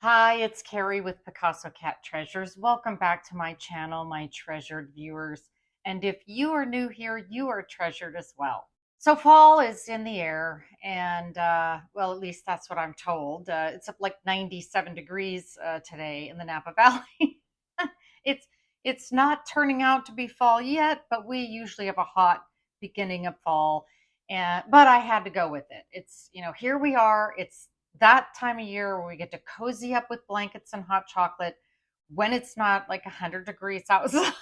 Hi, it's Carrie with Picasso Cat Treasures. Welcome back to my channel, my treasured viewers. And if you are new here, you are treasured as well. So fall is in the air, and well, at least that's what I'm told. It's up like 97 degrees today in the Napa Valley. it's it's not turning out to be fall yet, but we usually have a hot beginning of fall. And but I had to go with it. It's, here we are. It's that time of year where we get to cozy up with blankets and hot chocolate when it's not like 100 degrees outside.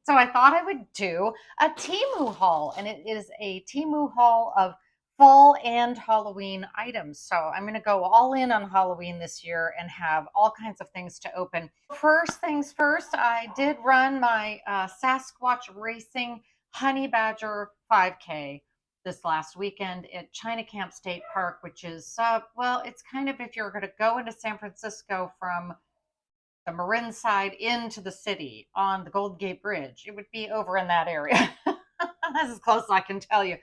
So I thought I would do a Temu haul, and it is a Temu haul of fall and Halloween items. So I'm going to go all in on Halloween this year and have all kinds of things to open. First things first, I did run my Sasquatch Racing Honey Badger 5K this last weekend at China Camp State Park, which is, well, it's kind of if you're going to go into San Francisco from the Marin side into the city on the Golden Gate Bridge, it would be over in that area. That's as close as I can tell you.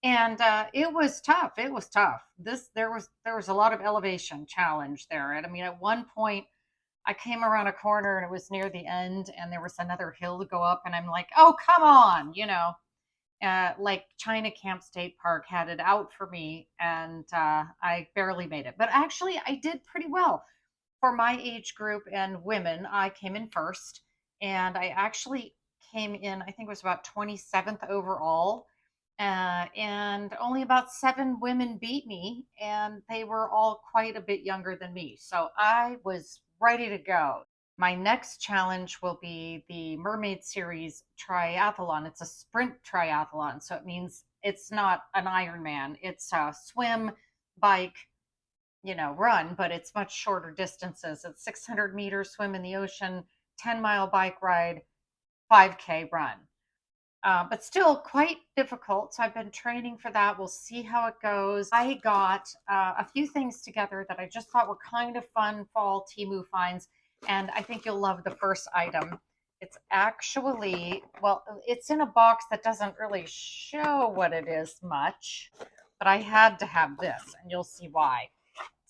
And it was tough. It was tough. There was a lot of elevation challenge there. And I mean, at one point, I came around a corner and it was near the end, and there was another hill to go up, and I'm like, oh, come on, like China Camp State Park had it out for me, and I barely made it. But actually, I did pretty well for my age group and women. I came in first, and I actually came in, I think it was about 27th overall. And only about 7 women beat me, and they were all quite a bit younger than me. So I was ready to go. My next challenge will be the Mermaid Series Triathlon. It's a sprint triathlon, so it means it's not an Ironman. It's a swim, bike, run, but it's much shorter distances. It's 600 meters swim in the ocean, 10-mile bike ride, 5K run. But still quite difficult. So I've been training for that. We'll see how it goes. I got a few things together that I just thought were kind of fun fall Temu finds. And I think you'll love the first item. It's actually, well, it's in a box that doesn't really show what it is much, but I had to have this, and you'll see why.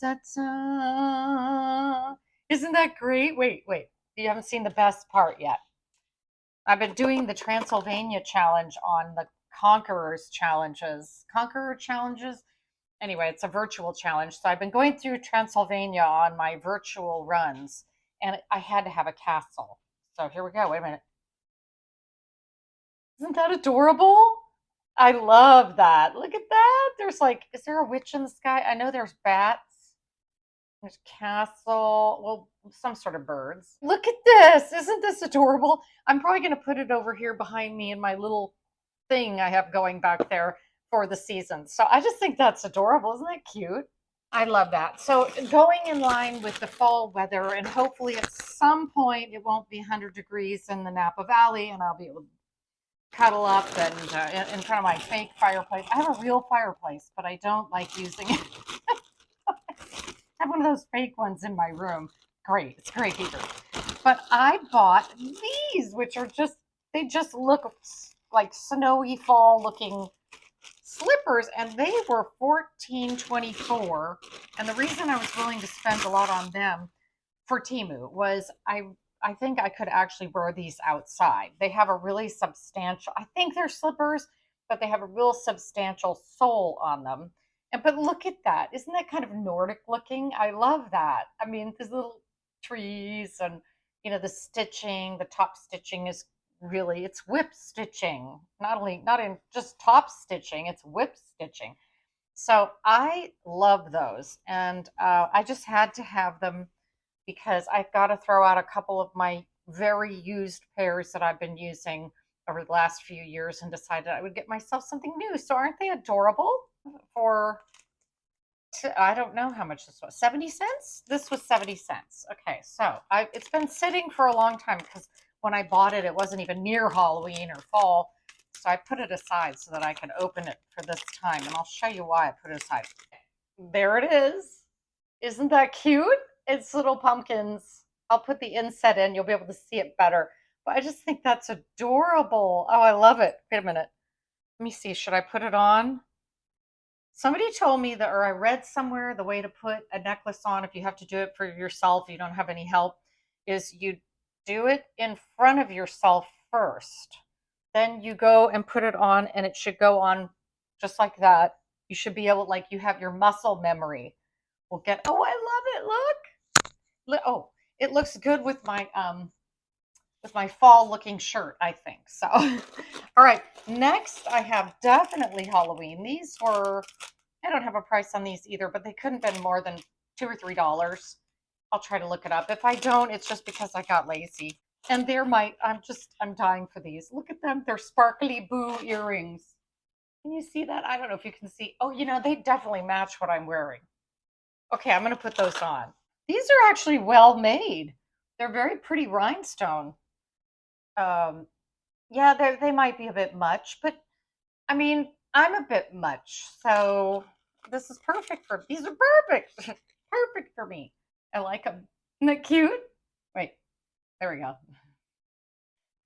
Ta-ta! Isn't that great? Wait. You haven't seen the best part yet. I've been doing the Transylvania challenge on the Conqueror challenges. Anyway, it's a virtual challenge. So I've been going through Transylvania on my virtual runs, and I had to have a castle. So here we go. Wait a minute. Isn't that adorable? I love that. Look at that. There's like, is there a witch in the sky? I know there's bats. There's castle, well, some sort of birds. Look at this. Isn't this adorable? I'm probably going to put it over here behind me in my little thing I have going back there for the season. So I just think that's adorable. Isn't that cute? I love that. So going in line with the fall weather, and hopefully at some point it won't be 100 degrees in the Napa Valley, and I'll be able to cuddle up and in front of my fake fireplace. I have a real fireplace, but I don't like using it. I have one of those fake ones in my room. Great. It's a great heater. But I bought these, which are they just look like snowy fall looking slippers, and they were $14.24. And the reason I was willing to spend a lot on them for Temu was I think I could actually wear these outside. They have a really substantial, I think they're slippers, but they have a real substantial sole on them. But look at that. Isn't that kind of Nordic looking? I love that. I mean, these little trees and, the stitching, the top stitching is really, it's whip stitching. Not in just top stitching, it's whip stitching. So I love those. And I just had to have them because I've got to throw out a couple of my very used pairs that I've been using over the last few years, and decided I would get myself something new. So aren't they adorable? For, I don't know how much this was, 70 cents? This was 70 cents. Okay, so it's been sitting for a long time because when I bought it, it wasn't even near Halloween or fall. So I put it aside so that I could open it for this time, and I'll show you why I put it aside. There it is. Isn't that cute? It's little pumpkins. I'll put the inset in. You'll be able to see it better. But I just think that's adorable. Oh, I love it. Wait a minute. Let me see. Should I put it on? Somebody told me that, or I read somewhere, the way to put a necklace on, if you have to do it for yourself, you don't have any help, is you do it in front of yourself first. Then you go and put it on, and it should go on just like that. You should be able, like, you have your muscle memory. Will get, oh, I love it. Look. Oh, it looks good with my fall looking shirt, I think. So, all right, next I have definitely Halloween. These were, I don't have a price on these either, but they couldn't have been more than $2 or $3. I'll try to look it up. If I don't, it's just because I got lazy. And they're I'm dying for these. Look at them. They're sparkly boo earrings. Can you see that? I don't know if you can see. Oh, they definitely match what I'm wearing. Okay, I'm going to put those on. These are actually well made. They're very pretty rhinestone. Yeah, they might be a bit much, but I mean, I'm a bit much, so this is perfect for, these are perfect, perfect for me. I like them. Isn't that cute? Wait, there we go.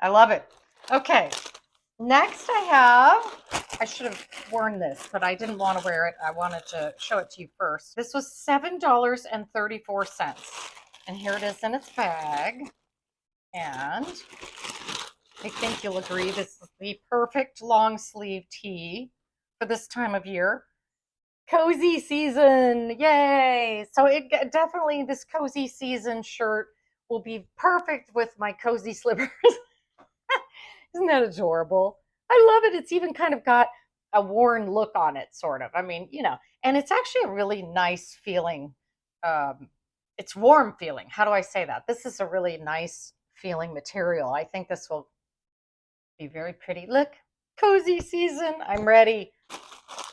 I love it. Okay, next I should have worn this, but I didn't want to wear it. I wanted to show it to you first. This was $7.34, and here it is in its bag, and I think you'll agree this is the perfect long sleeve tee for this time of year. Cozy season, yay! So definitely this cozy season shirt will be perfect with my cozy slippers. Isn't that adorable? I love it. It's even kind of got a worn look on it, sort of. I mean, and it's actually a really nice feeling. It's warm feeling. How do I say that? This is a really nice feeling material. I think this will be very pretty. Look, cozy season. I'm ready.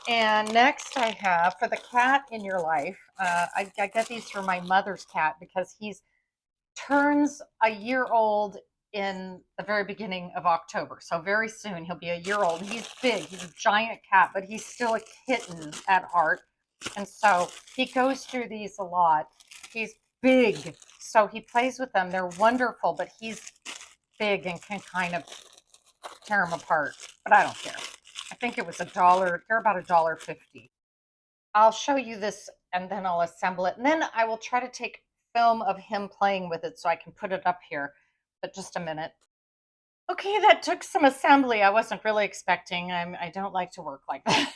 And next I have, for the cat in your life, I get these for my mother's cat because he turns a year old in the very beginning of October. So very soon he'll be a year old. He's big. He's a giant cat, but he's still a kitten at heart. And so he goes through these a lot. He's big, so he plays with them. They're wonderful, but he's big and can kind of tear them apart. But I don't care. I think it was $1. They're about $1.50. I'll show you this and then I'll assemble it. And then I will try to take film of him playing with it so I can put it up here. But just a minute. Okay, that took some assembly. I wasn't really expecting. I don't like to work like that.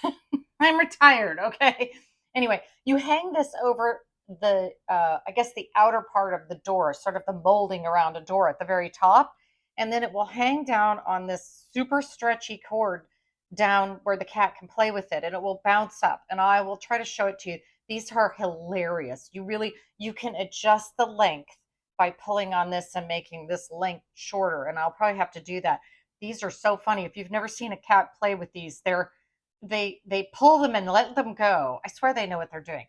I'm retired, okay? Anyway, you hang this over the, I guess the outer part of the door, sort of the molding around a door at the very top. And then it will hang down on this super stretchy cord down where the cat can play with it, and it will bounce up. And I will try to show it to you. These are hilarious. You can adjust the length by pulling on this and making this length shorter, and I'll probably have to do that. These are so funny. If you've never seen a cat play with these, they pull them and let them go. I swear they know what they're doing.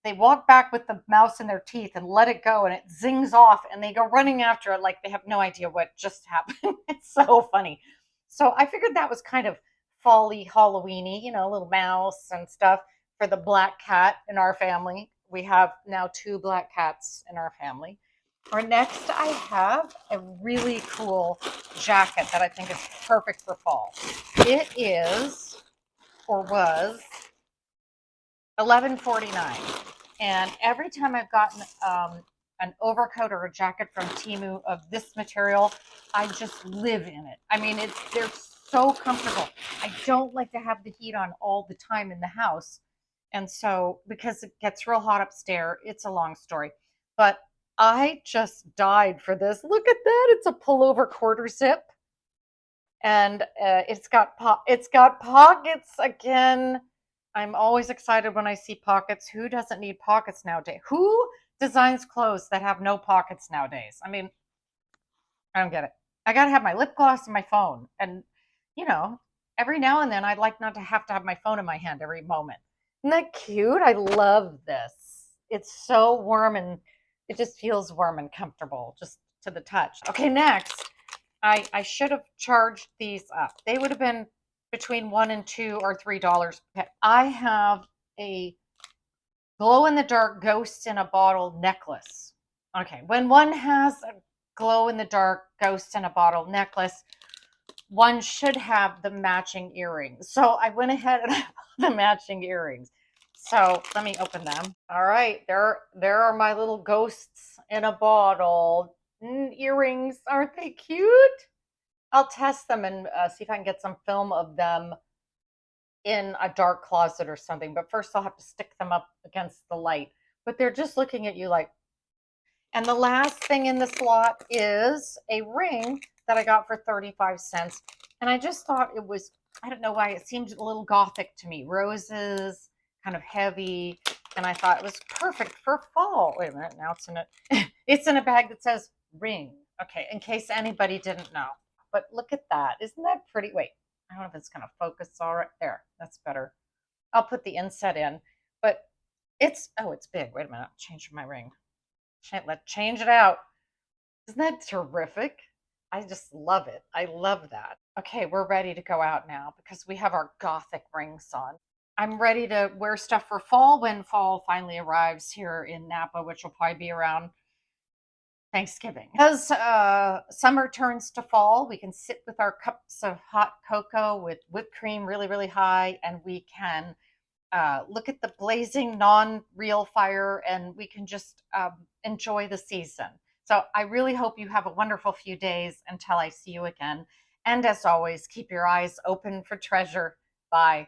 They walk back with the mouse in their teeth and let it go, and it zings off, and they go running after it like they have no idea what just happened. It's so funny. So I figured that was kind of fall-y, Halloween-y, a little mouse and stuff for the black cat in our family. We have now 2 black cats in our family. Or next, I have a really cool jacket that I think is perfect for fall. It is, or was, $11.49. And every time I've gotten an overcoat or a jacket from TEMU of this material, I just live in it. I mean, they're so comfortable. I don't like to have the heat on all the time in the house. And so, because it gets real hot upstairs, it's a long story. But I just died for this. Look at that. It's a pullover quarter zip. And it's got pockets again. I'm always excited when I see pockets. Who doesn't need pockets nowadays? Who designs clothes that have no pockets nowadays? I mean, I don't get it. I got to have my lip gloss and my phone. And, every now and then I'd like not to have my phone in my hand every moment. Isn't that cute? I love this. It's so warm and it just feels warm and comfortable just to the touch. Okay, next, I should have charged these up. They would have been between $1 and $2 or $3. Okay, I have a glow-in-the-dark ghost in a bottle necklace. Okay, when one has a glow-in-the-dark ghost in a bottle necklace, one should have the matching earrings. So I went ahead and I bought the matching earrings. So let me open them. All right, there are my little ghosts in a bottle. Earrings, aren't they cute? I'll test them and see if I can get some film of them in a dark closet or something. But first I'll have to stick them up against the light. But they're just looking at you like. And the last thing in this lot is a ring that I got for 35 cents. And I just thought it was, I don't know why, it seemed a little gothic to me. Roses, kind of heavy. And I thought it was perfect for fall. Wait a minute, now it's in a, it's in a bag that says ring. Okay, in case anybody didn't know. But look at that. Isn't that pretty? Wait, I don't know if it's going to focus all right. There, that's better. I'll put the inset in. But it's, oh, it's big. Wait a minute, change my ring. Let's change it out. Isn't that terrific? I just love it. I love that. Okay, we're ready to go out now because we have our gothic rings on. I'm ready to wear stuff for fall when fall finally arrives here in Napa, which will probably be around Thanksgiving. As summer turns to fall, we can sit with our cups of hot cocoa with whipped cream really, really high, and we can look at the blazing non-real fire, and we can just enjoy the season. So I really hope you have a wonderful few days until I see you again. And as always, keep your eyes open for treasure. Bye.